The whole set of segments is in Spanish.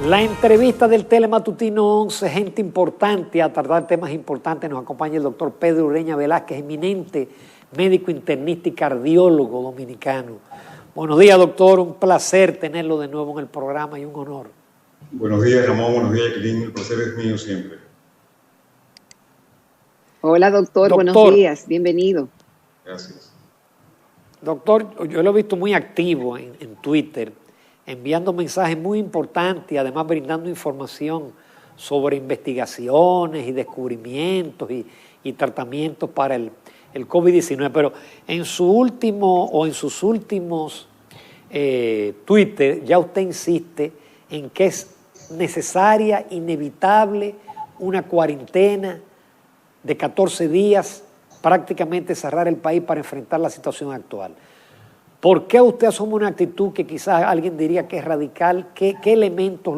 La entrevista del Telematutino 11, gente importante, a tratar temas importantes, nos acompaña el doctor Pedro Ureña Velázquez, eminente médico internista y cardiólogo dominicano. Buenos días, doctor, un placer tenerlo de nuevo en el programa y un honor. Buenos días, Ramón, buenos días, Jacqueline, el placer es mío siempre. Hola, doctor, buenos días, bienvenido. Gracias. Doctor, yo lo he visto muy activo en Twitter, enviando mensajes muy importantes y además brindando información sobre investigaciones y descubrimientos y tratamientos para el COVID-19. Pero en su último o en sus últimos Twitter ya usted insiste en que es necesaria, inevitable, una cuarentena de 14 días, prácticamente cerrar el país para enfrentar la situación actual. ¿Por qué usted asume una actitud que quizás alguien diría que es radical? ¿Qué elementos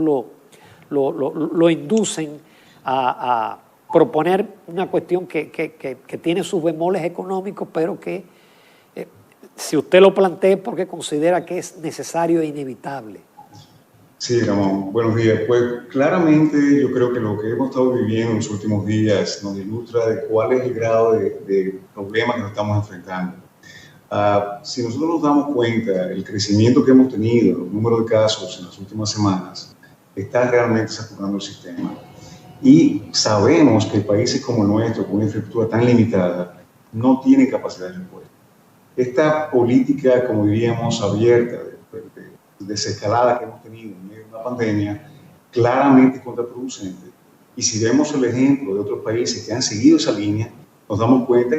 lo inducen a proponer una cuestión que tiene sus bemoles económicos, pero que si usted lo plantea porque considera que es necesario e inevitable? Sí, Ramón, buenos días. Pues claramente yo creo que lo que hemos estado viviendo en los últimos días nos ilustra de cuál es el grado de problema que nos estamos enfrentando. Si nosotros nos damos cuenta, el crecimiento que hemos tenido, los números de casos en las últimas semanas, está realmente saturando el sistema. Y sabemos que países como el nuestro, con una infraestructura tan limitada, no tienen capacidad de respuesta. Esta política, como diríamos, abierta, de desescalada que hemos tenido en medio de una pandemia, claramente es contraproducente. Y si vemos el ejemplo de otros países que han seguido esa línea, nos damos cuenta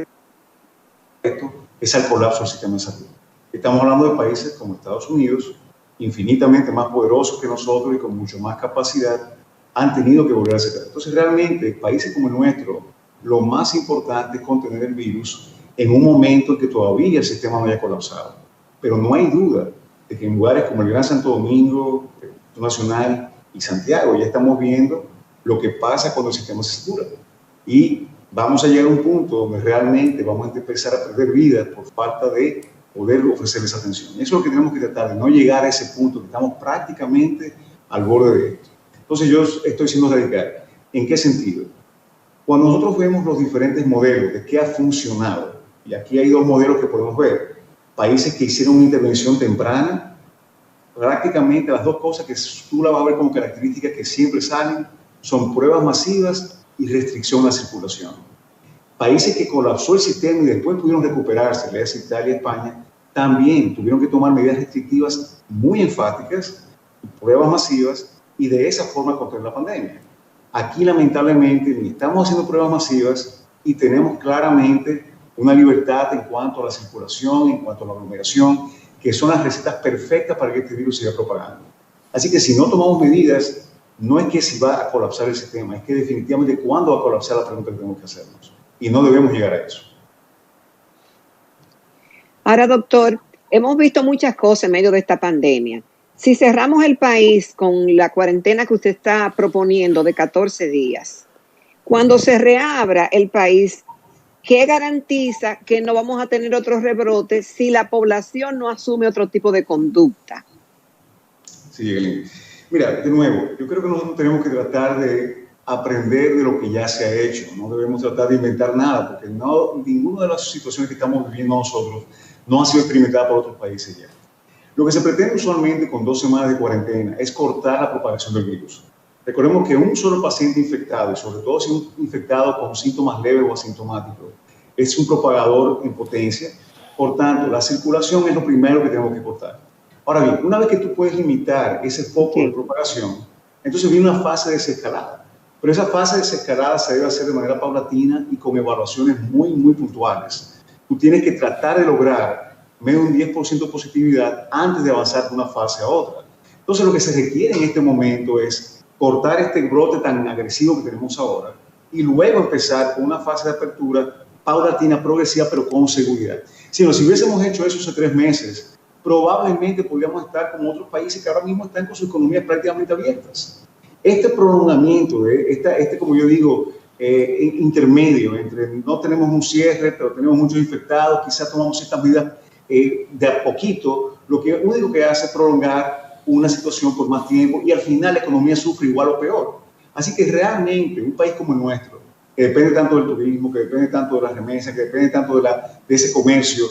que esto es el colapso del sistema de salud. Estamos hablando de países como Estados Unidos, infinitamente más poderosos que nosotros y con mucho más capacidad, han tenido que volver a cerrar. Entonces, realmente, países como el nuestro, lo más importante es contener el virus en un momento en que todavía el sistema no haya colapsado. Pero no hay duda de que en lugares como el Gran Santo Domingo, el Distrito Nacional y Santiago ya estamos viendo lo que pasa cuando el sistema se satura. Y vamos a llegar a un punto donde realmente vamos a empezar a perder vidas por falta de poder ofrecer esa atención. Eso es lo que tenemos que tratar, de no llegar a ese punto, que estamos prácticamente al borde de esto. Entonces yo estoy siendo radical. ¿En qué sentido? Cuando nosotros vemos los diferentes modelos de qué ha funcionado, y aquí hay dos modelos que podemos ver, países que hicieron una intervención temprana, prácticamente las dos cosas que tú la vas a ver como características que siempre salen son pruebas masivas y restricción a la circulación. Países que colapsó el sistema y después pudieron recuperarse, le hace Italia y España, también tuvieron que tomar medidas restrictivas muy enfáticas, pruebas masivas, y de esa forma contener la pandemia. Aquí, lamentablemente, ni estamos haciendo pruebas masivas y tenemos claramente una libertad en cuanto a la circulación, en cuanto a la aglomeración, que son las recetas perfectas para que este virus siga propagando. Así que si no tomamos medidas, no es que si va a colapsar el sistema, es que definitivamente cuándo va a colapsar la pregunta que tenemos que hacernos. Y no debemos llegar a eso. Ahora, doctor, hemos visto muchas cosas en medio de esta pandemia. Si cerramos el país con la cuarentena que usted está proponiendo de 14 días, cuando se reabra el país, ¿qué garantiza que no vamos a tener otros rebrotes si la población no asume otro tipo de conducta? Sí, Evelyn. Mira, de nuevo, yo creo que nosotros tenemos que tratar de aprender de lo que ya se ha hecho. No debemos tratar de inventar nada, porque ninguna de las situaciones que estamos viviendo nosotros no ha sido experimentada por otros países ya. Lo que se pretende usualmente con 2 semanas de cuarentena es cortar la propagación del virus. Recordemos que un solo paciente infectado, y sobre todo si un infectado con síntomas leves o asintomáticos, es un propagador en potencia. Por tanto, la circulación es lo primero que tenemos que cortar. Ahora bien, una vez que tú puedes limitar ese foco de propagación, entonces viene una fase de desescalada. Pero esa fase de desescalada se debe hacer de manera paulatina y con evaluaciones muy, muy puntuales. Tú tienes que tratar de lograr menos de un 10% de positividad antes de avanzar de una fase a otra. Entonces, lo que se requiere en este momento es cortar este brote tan agresivo que tenemos ahora y luego empezar con una fase de apertura paulatina, progresiva, pero con seguridad. Si hubiésemos hecho eso hace 3 meses, probablemente podríamos estar como otros países que ahora mismo están con sus economías prácticamente abiertas. Este prolongamiento, como yo digo, intermedio, entre no tenemos un cierre, pero tenemos muchos infectados, quizás tomamos estas medidas de a poquito, lo único que hace es prolongar una situación por más tiempo y al final la economía sufre igual o peor. Así que realmente un país como el nuestro, que depende tanto del turismo, que depende tanto de las remesas, que depende tanto de ese comercio,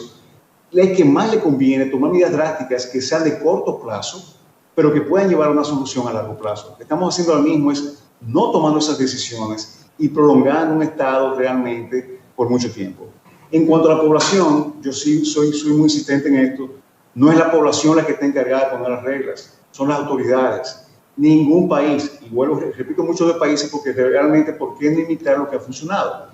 es que más le conviene tomar medidas drásticas que sean de corto plazo, pero que puedan llevar a una solución a largo plazo. Lo que estamos haciendo ahora mismo es no tomando esas decisiones y prolongando un estado realmente por mucho tiempo. En cuanto a la población, yo sí soy muy insistente en esto, no es la población la que está encargada de poner las reglas, son las autoridades. Ningún país, y vuelvo, repito mucho de países porque realmente, ¿por qué no imitar lo que ha funcionado?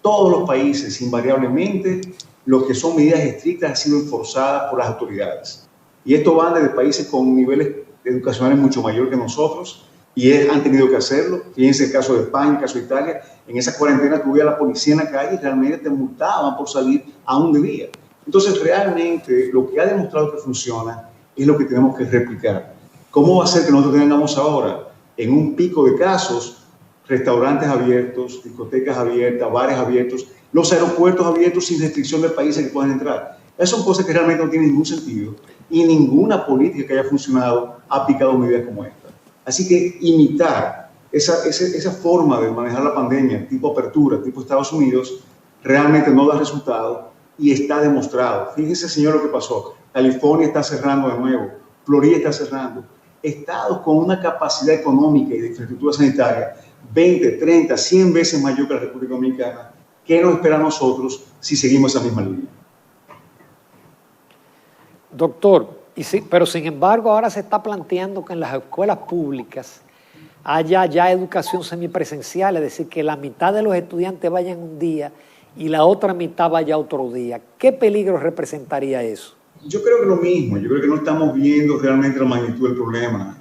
Todos los países, invariablemente, lo que son medidas estrictas han sido enforzadas por las autoridades. Y esto va desde países con niveles educacionales mucho mayor que nosotros, y han tenido que hacerlo. Fíjense el caso de España, el caso de Italia. En esa cuarentena tuve a la policía en la calle y realmente te multaban por salir a un día. Entonces, realmente, lo que ha demostrado que funciona es lo que tenemos que replicar. ¿Cómo va a ser que nosotros tengamos ahora, en un pico de casos, restaurantes abiertos, discotecas abiertas, bares abiertos, los aeropuertos abiertos sin restricción de países que puedan entrar? Esas son cosas que realmente no tienen ningún sentido y ninguna política que haya funcionado ha aplicado medidas como esta. Así que imitar esa forma de manejar la pandemia, tipo apertura, tipo Estados Unidos, realmente no da resultado y está demostrado. Fíjese, señor, lo que pasó. California está cerrando de nuevo, Florida está cerrando. Estados con una capacidad económica y de infraestructura sanitaria 20, 30, 100 veces mayor que la República Dominicana. ¿Qué nos espera a nosotros si seguimos esa misma línea? Doctor, pero sin embargo ahora se está planteando que en las escuelas públicas haya ya educación semipresencial, es decir, que la mitad de los estudiantes vayan un día y la otra mitad vaya otro día. ¿Qué peligro representaría eso? Yo creo que lo mismo, yo creo que no estamos viendo realmente la magnitud del problema,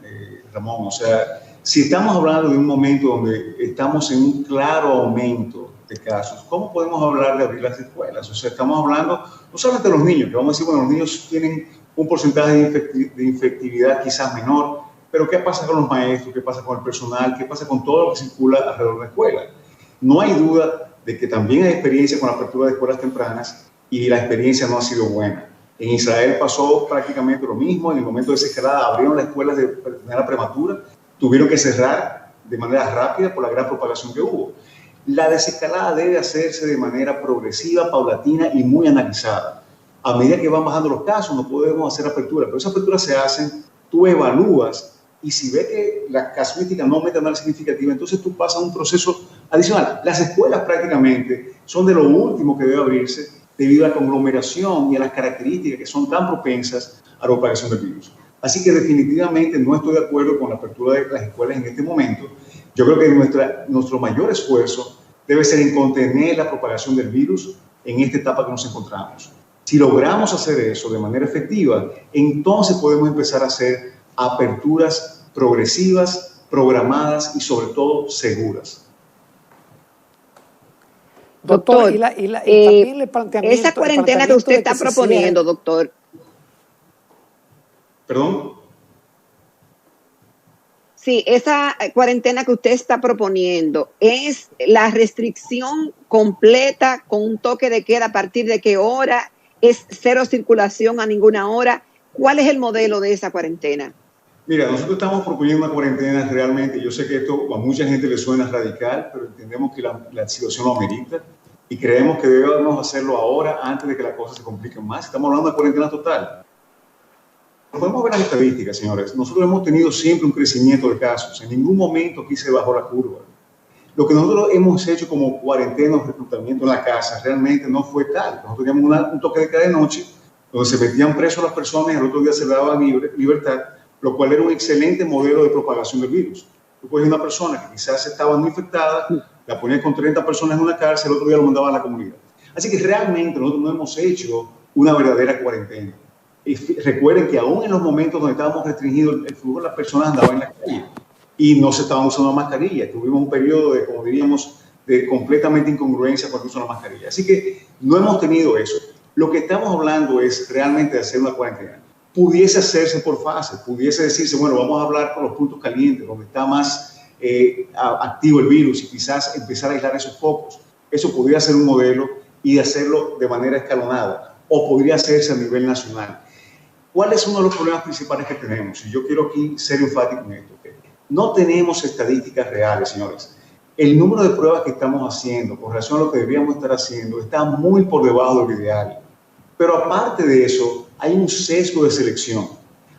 Ramón. O sea, si estamos hablando de un momento donde estamos en un claro aumento de casos, ¿cómo podemos hablar de abrir las escuelas? O sea, estamos hablando no solamente de los niños, que vamos a decir, bueno, los niños tienen un porcentaje de infectividad quizás menor, pero ¿qué pasa con los maestros? ¿Qué pasa con el personal? ¿Qué pasa con todo lo que circula alrededor de la escuela? No hay duda de que también hay experiencia con la apertura de escuelas tempranas y la experiencia no ha sido buena. En Israel pasó prácticamente lo mismo. En el momento de desescalada abrieron las escuelas de manera prematura, tuvieron que cerrar de manera rápida por la gran propagación que hubo. La desescalada debe hacerse de manera progresiva, paulatina y muy analizada. A medida que van bajando los casos no podemos hacer apertura, pero esas aperturas se hacen, tú evalúas y si ves que la casuística no aumenta nada significativa, entonces tú pasas a un proceso adicional. Las escuelas prácticamente son de lo último que debe abrirse debido a la conglomeración y a las características que son tan propensas a la propagación del virus. Así que definitivamente no estoy de acuerdo con la apertura de las escuelas en este momento. Yo creo que nuestro mayor esfuerzo debe ser en contener la propagación del virus en esta etapa que nos encontramos. Si logramos hacer eso de manera efectiva, entonces podemos empezar a hacer aperturas progresivas, programadas y sobre todo seguras. Doctor, y también el planteamiento, esa cuarentena que usted está proponiendo, doctor. ¿Perdón? Sí, esa cuarentena que usted está proponiendo, ¿es la restricción completa con un toque de queda a partir de qué hora? ¿Es cero circulación a ninguna hora? ¿Cuál es el modelo de esa cuarentena? Mira, nosotros estamos proponiendo una cuarentena realmente, yo sé que esto a mucha gente le suena radical, pero entendemos que la situación lo amerita y creemos que debemos hacerlo ahora antes de que las cosas se compliquen más. Estamos hablando de cuarentena total. Podemos ver las estadísticas, señores. Nosotros hemos tenido siempre un crecimiento de casos. En ningún momento aquí se bajó la curva. Lo que nosotros hemos hecho como cuarentena o reclutamiento en la casa realmente no fue tal. Nosotros teníamos un toque de queda de noche donde se metían presos las personas y al otro día se le daba libertad, lo cual era un excelente modelo de propagación del virus. Tú coges una persona que quizás estaba no infectada, la ponías con 30 personas en una cárcel, el otro día lo mandaban a la comunidad. Así que realmente nosotros no hemos hecho una verdadera cuarentena. Y recuerden que aún en los momentos donde estábamos restringidos el flujo, las personas andaban en la calle y no se estaban usando mascarilla. Tuvimos un periodo de, como diríamos, de completamente incongruencia con el uso de la mascarilla. Así que no hemos tenido eso. Lo que estamos hablando es realmente de hacer una cuarentena. Pudiese hacerse por fases, pudiese decirse, bueno, vamos a hablar con los puntos calientes, donde está más activo el virus y quizás empezar a aislar esos focos. Eso podría ser un modelo y hacerlo de manera escalonada o podría hacerse a nivel nacional. ¿cuál es uno de los problemas principales que tenemos? Y yo quiero aquí ser enfático en esto. ¿Okay? No tenemos estadísticas reales, señores. El número de pruebas que estamos haciendo con relación a lo que deberíamos estar haciendo está muy por debajo del ideal. Pero aparte de eso, hay un sesgo de selección.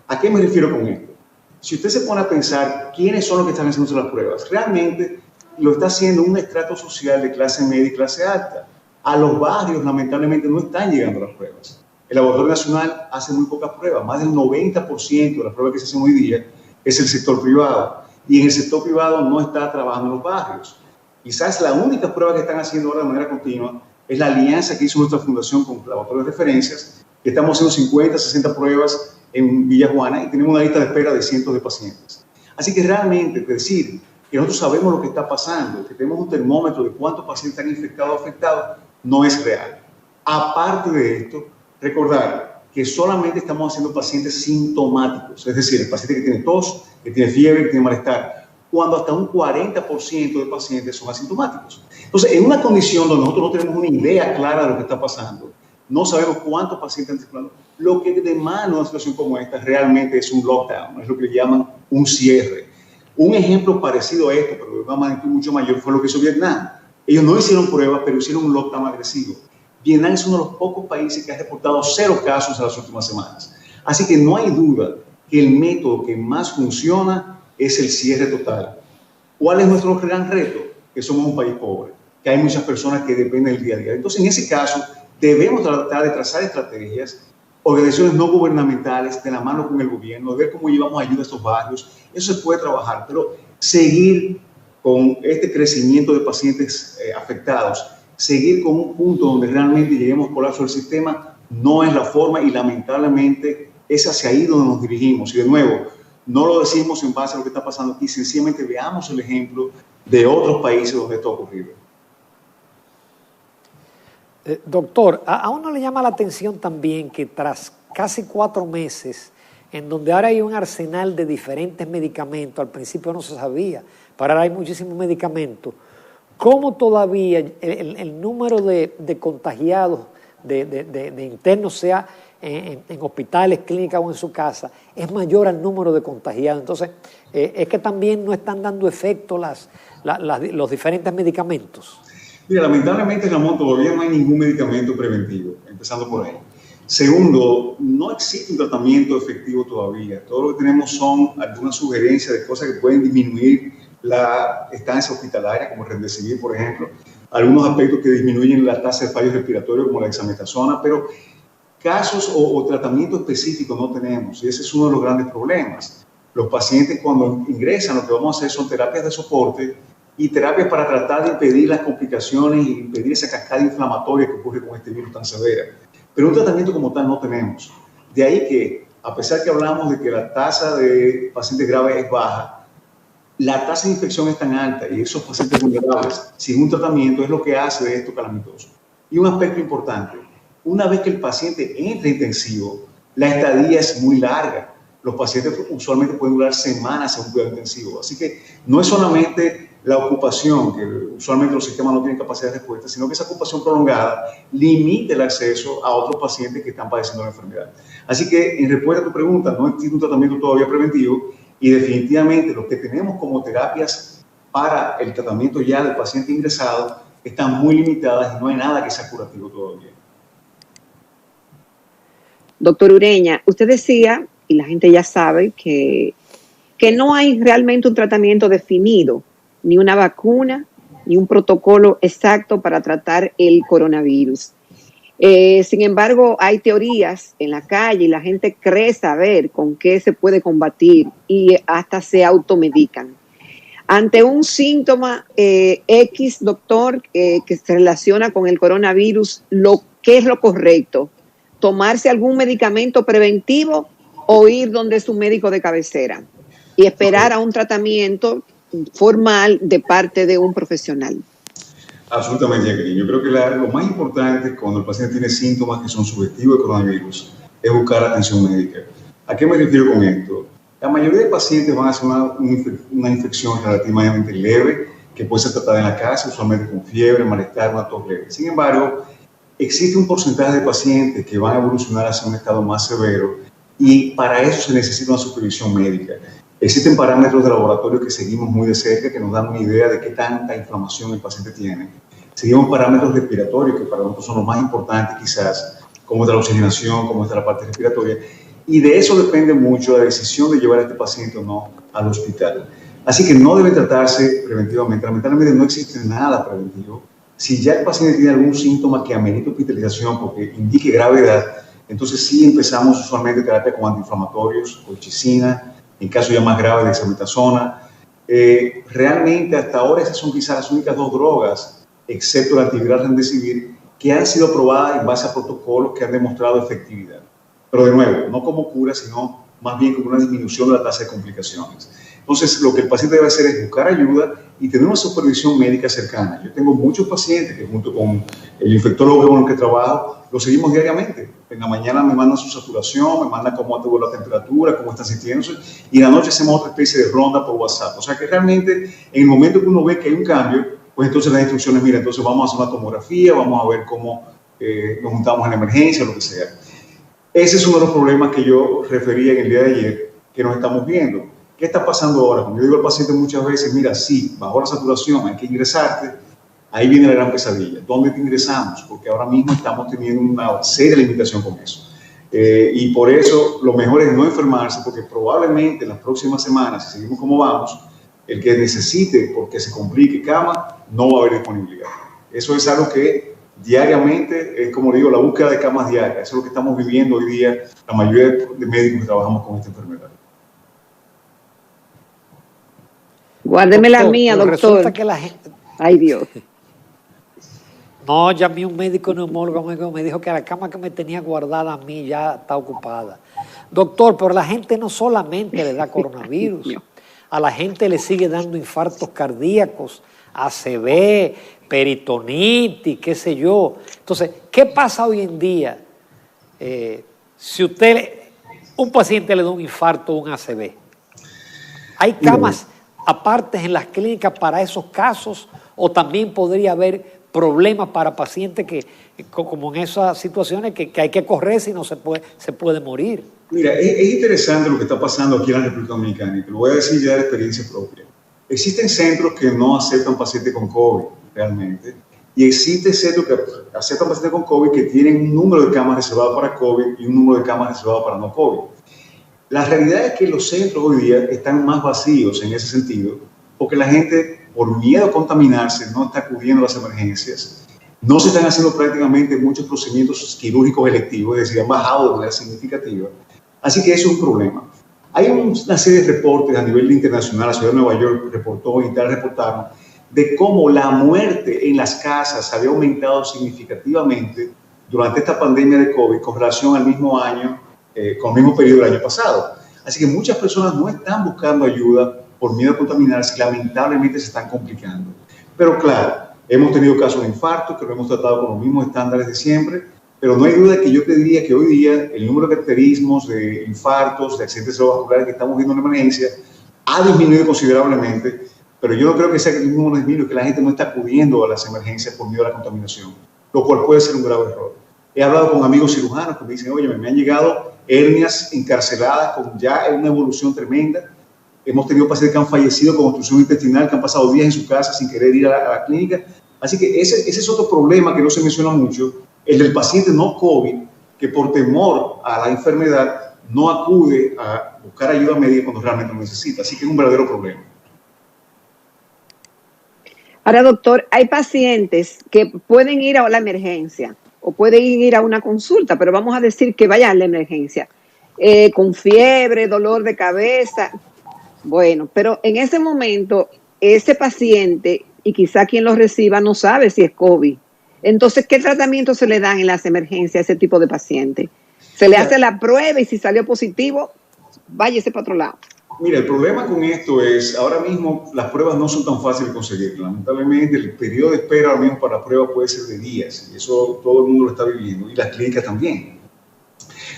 ¿A qué me refiero con esto? Si usted se pone a pensar quiénes son los que están haciendo las pruebas, realmente lo está haciendo un estrato social de clase media y clase alta. A los barrios, lamentablemente, no están llegando las pruebas. El Laboratorio Nacional hace muy pocas pruebas. Más del 90% de las pruebas que se hacen hoy día es el sector privado. Y en el sector privado no está trabajando en los barrios. Quizás la única prueba que están haciendo ahora de manera continua es la alianza que hizo nuestra fundación con Laboratorio de Referencias, que estamos haciendo 50, 60 pruebas en Villa Juana y tenemos una lista de espera de cientos de pacientes. Así que realmente decir que nosotros sabemos lo que está pasando, que tenemos un termómetro de cuántos pacientes están infectados o afectados, no es real. Aparte de esto, recordar que solamente estamos haciendo pacientes sintomáticos, es decir, el paciente que tiene tos, que tiene fiebre, que tiene malestar, cuando hasta un 40% de pacientes son asintomáticos. Entonces, en una condición donde nosotros no tenemos una idea clara de lo que está pasando, no sabemos cuántos pacientes están circulando, lo que demanda una situación como esta realmente es un lockdown, es lo que le llaman un cierre. Un ejemplo parecido a esto, pero de una magnitud mucho mayor, fue lo que hizo Vietnam. Ellos no hicieron pruebas, pero hicieron un lockdown agresivo. Vietnam es uno de los pocos países que ha reportado 0 casos en las últimas semanas. Así que no hay duda que el método que más funciona es el cierre total. ¿Cuál es nuestro gran reto? Que somos un país pobre, que hay muchas personas que dependen del día a día. Entonces, en ese caso, debemos tratar de trazar estrategias, organizaciones no gubernamentales, de la mano con el gobierno, de ver cómo llevamos ayuda a estos barrios. Eso se puede trabajar, pero seguir con este crecimiento de pacientes afectados, seguir con un punto donde realmente lleguemos a colapso del sistema, no es la forma y lamentablemente es hacia ahí donde nos dirigimos. Y de nuevo, no lo decimos en base a lo que está pasando aquí, sencillamente veamos el ejemplo de otros países donde esto ha ocurrido. Doctor, a uno le llama la atención también que tras casi 4 meses, en donde ahora hay un arsenal de diferentes medicamentos, al principio no se sabía, pero ahora hay muchísimos medicamentos, ¿cómo todavía el número de contagiados, de internos, sea en hospitales, clínicas o en su casa, es mayor al número de contagiados? Entonces, es que también no están dando efecto los diferentes medicamentos. Mira, lamentablemente, Ramón, todavía no hay ningún medicamento preventivo, empezando por ahí. Segundo, no existe un tratamiento efectivo todavía. Todo lo que tenemos son algunas sugerencias de cosas que pueden disminuir la estancia hospitalaria, como Remdesivir, por ejemplo. Algunos aspectos que disminuyen la tasa de fallos respiratorios, como la dexametasona, pero casos o tratamiento específico no tenemos. Y ese es uno de los grandes problemas. Los pacientes, cuando ingresan, lo que vamos a hacer son terapias de soporte y terapias para tratar de impedir las complicaciones y impedir esa cascada inflamatoria que ocurre con este virus tan severa. Pero un tratamiento como tal no tenemos. De ahí que, a pesar que hablamos de que la tasa de pacientes graves es baja, la tasa de infección es tan alta y esos pacientes vulnerables, sin un tratamiento, es lo que hace de esto calamitoso. Y un aspecto importante, una vez que el paciente entra intensivo, la estadía es muy larga. Los pacientes usualmente pueden durar semanas en un cuidado intensivo. Así que no es solamente la ocupación, que usualmente los sistemas no tienen capacidad de respuesta, sino que esa ocupación prolongada limita el acceso a otros pacientes que están padeciendo la enfermedad. Así que, en respuesta a tu pregunta, no existe un tratamiento todavía preventivo y definitivamente los que tenemos como terapias para el tratamiento ya del paciente ingresado están muy limitadas y no hay nada que sea curativo todavía. Doctor Ureña, usted decía, y la gente ya sabe, que no hay realmente un tratamiento definido, ni una vacuna, ni un protocolo exacto para tratar el coronavirus. Sin embargo, hay teorías en la calle y la gente cree saber con qué se puede combatir y hasta se automedican. Ante un síntoma X, doctor, que se relaciona con el coronavirus, ¿qué es lo correcto? ¿Tomarse algún medicamento preventivo o ir donde su médico de cabecera y esperar a un tratamiento formal de parte de un profesional? Absolutamente, Jacqueline. Yo creo que lo más importante cuando el paciente tiene síntomas que son sugestivos de coronavirus es buscar atención médica. ¿A qué me refiero con esto? La mayoría de pacientes van a hacer una infección relativamente leve que puede ser tratada en la casa, usualmente con fiebre, malestar, una tos leve. Sin embargo, existe un porcentaje de pacientes que van a evolucionar hacia un estado más severo y para eso se necesita una supervisión médica. Existen parámetros de laboratorio que seguimos muy de cerca que nos dan una idea de qué tanta inflamación el paciente tiene. Seguimos parámetros respiratorios que para nosotros son los más importantes quizás, cómo está la oxigenación, cómo está la parte respiratoria, y de eso depende mucho la decisión de llevar a este paciente o no al hospital. Así que no debe tratarse preventivamente. Lamentablemente no existe nada preventivo. Si ya el paciente tiene algún síntoma que amerita hospitalización porque indique gravedad, entonces sí empezamos usualmente terapia con antiinflamatorios, colchicina, en caso ya más grave de dexametasona. Realmente hasta ahora esas son quizás las únicas 2 drogas, excepto el antiviral Remdesivir, que han sido probadas en base a protocolos que han demostrado efectividad. Pero de nuevo, no como cura, sino más bien como una disminución de la tasa de complicaciones. Entonces, lo que el paciente debe hacer es buscar ayuda y tener una supervisión médica cercana. Yo tengo muchos pacientes que junto con el infectólogo con el que trabajo, lo seguimos diariamente. En la mañana me mandan su saturación, me mandan cómo tuvo la temperatura, cómo están sintiéndose, y en la noche hacemos otra especie de ronda por WhatsApp. O sea que realmente, en el momento que uno ve que hay un cambio, pues entonces las instrucciones, mira, entonces vamos a hacer una tomografía, vamos a ver cómo nos juntamos en la emergencia, lo que sea. Ese es uno de los problemas que yo refería en el día de ayer, que nos estamos viendo. ¿Qué está pasando ahora? Como yo digo al paciente muchas veces, mira, sí, bajó la saturación, hay que ingresarte, ahí viene la gran pesadilla. ¿Dónde te ingresamos? Porque ahora mismo estamos teniendo una seria limitación con eso. Y por eso lo mejor es no enfermarse, porque probablemente en las próximas semanas, si seguimos como vamos, el que necesite, porque se complique cama, no va a haber disponibilidad. Eso es algo que diariamente, es como digo, la búsqueda de camas diarias. Eso es lo que estamos viviendo hoy día, la mayoría de médicos que trabajamos con esta enfermedad. Guárdeme la mía, doctor. Resulta que la gente... Ay, Dios. No, llamé a un médico neumólogo, me dijo que la cama que me tenía guardada a mí ya está ocupada. Doctor, pero la gente no solamente le da coronavirus, a la gente le sigue dando infartos cardíacos, ACV, peritonitis, qué sé yo. Entonces, ¿qué pasa hoy en día si un paciente le da un infarto o un ACV? ¿Hay camas aparte en las clínicas para esos casos o también podría haber problemas para pacientes que, como en esas situaciones, que hay que correr si no se puede morir? Mira, es interesante lo que está pasando aquí en la República Dominicana y te lo voy a decir ya de experiencia propia. Existen centros que no aceptan pacientes con COVID realmente y existen centros que aceptan pacientes con COVID que tienen un número de camas reservadas para COVID y un número de camas reservadas para no COVID. La realidad es que los centros hoy día están más vacíos en ese sentido porque la gente, por miedo a contaminarse, no está acudiendo a las emergencias. No se están haciendo prácticamente muchos procedimientos quirúrgicos electivos, es decir, han bajado de manera significativa. Así que eso es un problema. Hay una serie de reportes a nivel internacional, la ciudad de Nueva York reportó y tal reportaron, de cómo la muerte en las casas había aumentado significativamente durante esta pandemia de COVID con relación al mismo año, con el mismo periodo del año pasado. Así que muchas personas no están buscando ayuda por miedo a contaminarse y lamentablemente se están complicando. Pero claro, hemos tenido casos de infarto que lo hemos tratado con los mismos estándares de siempre, pero no hay duda que yo te diría que hoy día el número de cateterismos, de infartos, de accidentes cerebrovasculares que estamos viendo en emergencia ha disminuido considerablemente, pero yo no creo que sea que el mismo disminuye, que la gente no está acudiendo a las emergencias por miedo a la contaminación, lo cual puede ser un grave error. He hablado con amigos cirujanos que me dicen, oye, me han llegado hernias encarceladas con ya una evolución tremenda. Hemos tenido pacientes que han fallecido con obstrucción intestinal, que han pasado días en su casa sin querer ir a la clínica. Así que ese es otro problema que no se menciona mucho, el del paciente no COVID, que por temor a la enfermedad no acude a buscar ayuda médica cuando realmente lo necesita. Así que es un verdadero problema. Ahora, doctor, hay pacientes que pueden ir a la emergencia o pueden ir a una consulta, pero vamos a decir que vayan a la emergencia con fiebre, dolor de cabeza. Bueno, pero en ese momento, ese paciente y quizá quien lo reciba no sabe si es COVID. Entonces, ¿qué tratamiento se le dan en las emergencias a ese tipo de paciente? Se le hace la prueba y si salió positivo, váyase para otro lado. Mira, el problema con esto es, ahora mismo las pruebas no son tan fáciles de conseguir. Lamentablemente, el periodo de espera ahora mismo para la prueba puede ser de días. Y eso todo el mundo lo está viviendo y las clínicas también.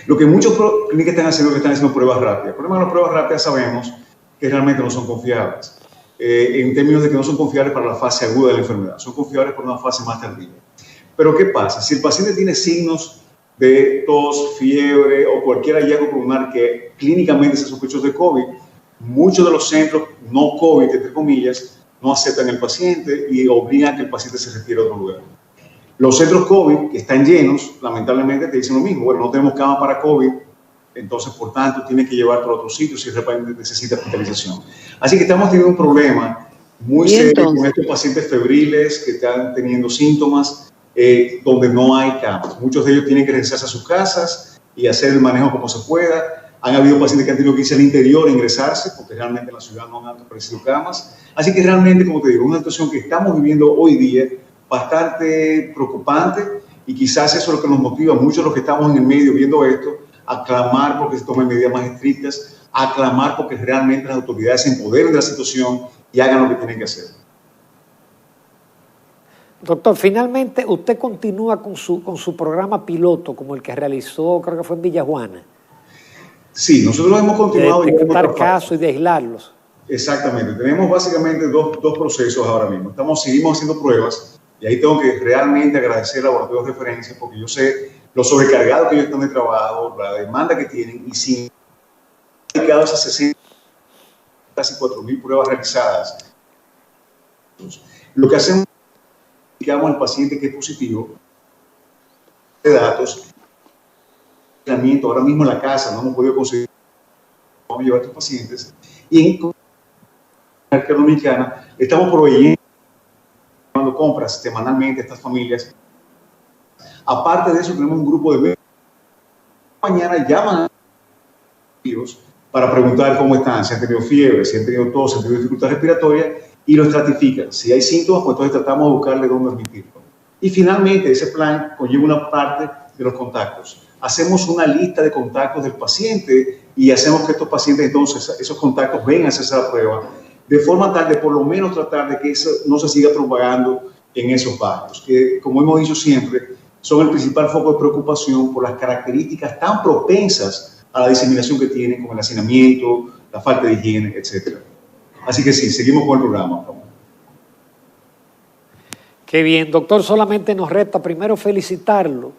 Lo que muchas clínicas están haciendo es que están haciendo pruebas rápidas. El problema de las pruebas rápidas sabemos que realmente no son confiables. En términos de que no son confiables para la fase aguda de la enfermedad, son confiables para una fase más tardía. Pero ¿qué pasa? Si el paciente tiene signos de tos, fiebre o cualquier hallazgo pulmonar que clínicamente se sospechoso de COVID, muchos de los centros no COVID, entre comillas, no aceptan el paciente y obligan a que el paciente se retire a otro lugar. Los centros COVID que están llenos, lamentablemente te dicen lo mismo, bueno, no tenemos cama para COVID, entonces por tanto tiene que llevarte a otro sitio si realmente necesita hospitalización. Así que estamos teniendo un problema muy serio con estos pacientes febriles que están teniendo síntomas donde no hay camas. Muchos de ellos tienen que regresarse a sus casas y hacer el manejo como se pueda. Han habido pacientes que han tenido que irse al interior e ingresarse porque realmente en la ciudad no han aparecido camas. Así que realmente, como te digo, una situación que estamos viviendo hoy día bastante preocupante y quizás eso es lo que nos motiva a muchos de los que estamos en el medio viendo esto a clamar porque se tomen medidas más estrictas, a clamar porque realmente las autoridades se empoderen de la situación y hagan lo que tienen que hacer. Doctor, finalmente usted continúa con su programa piloto como el que realizó, creo que fue en Villajuana. Sí, nosotros hemos continuado. De detectar casos y de aislarlos. Exactamente, tenemos básicamente dos procesos ahora mismo. Seguimos haciendo pruebas y ahí tengo que realmente agradecer a laboratorios de referencia porque yo sé lo sobrecargados que ellos están de trabajo, la demanda que tienen y sin dedicados a 60, casi 4.000 pruebas realizadas. Lo que hacemos es indicamos al paciente que es positivo de datos. Ahora mismo en la casa no hemos podido conseguir, vamos a llevar a estos pacientes y en la República Dominicana estamos proveyendo compras semanalmente a estas familias. Aparte de eso tenemos un grupo de médicos que mañana llaman a los para preguntar cómo están, si han tenido fiebre, si han tenido tos, si han tenido dificultad respiratoria y lo estratifican. Si hay síntomas, pues entonces tratamos de buscarle dónde admitirlo. Y finalmente ese plan conlleva una parte de los contactos. Hacemos una lista de contactos del paciente y hacemos que estos pacientes entonces, esos contactos vengan a hacerse la prueba, de forma tal de por lo menos tratar de que eso no se siga propagando en esos barrios, que como hemos dicho siempre, son el principal foco de preocupación por las características tan propensas a la diseminación que tienen, como el hacinamiento, la falta de higiene, etc. Así que sí, seguimos con el programa. Qué bien, doctor, solamente nos resta primero felicitarlo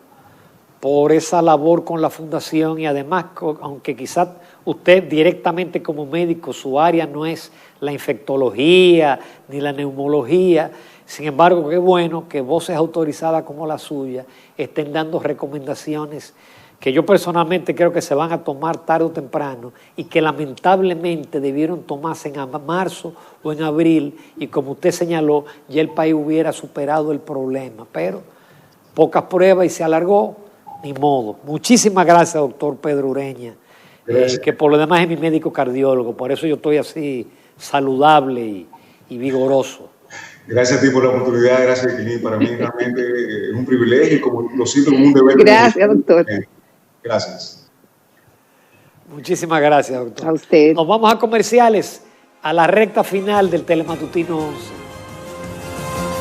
por esa labor con la fundación y además, aunque quizás usted directamente como médico, su área no es la infectología ni la neumología, sin embargo, qué bueno que voces autorizadas como la suya estén dando recomendaciones que yo personalmente creo que se van a tomar tarde o temprano y que lamentablemente debieron tomarse en marzo o en abril y como usted señaló, ya el país hubiera superado el problema, pero pocas pruebas y se alargó, ni modo. Muchísimas gracias, doctor Pedro Ureña, que por lo demás es mi médico cardiólogo, por eso yo estoy así saludable y vigoroso. Gracias a ti por la oportunidad, gracias, Equilín. Para mí realmente es un privilegio y como lo siento como un deber. Gracias, doctor. Gracias. Muchísimas gracias, doctor. A usted. Nos vamos a comerciales, a la recta final del Telematutino 11.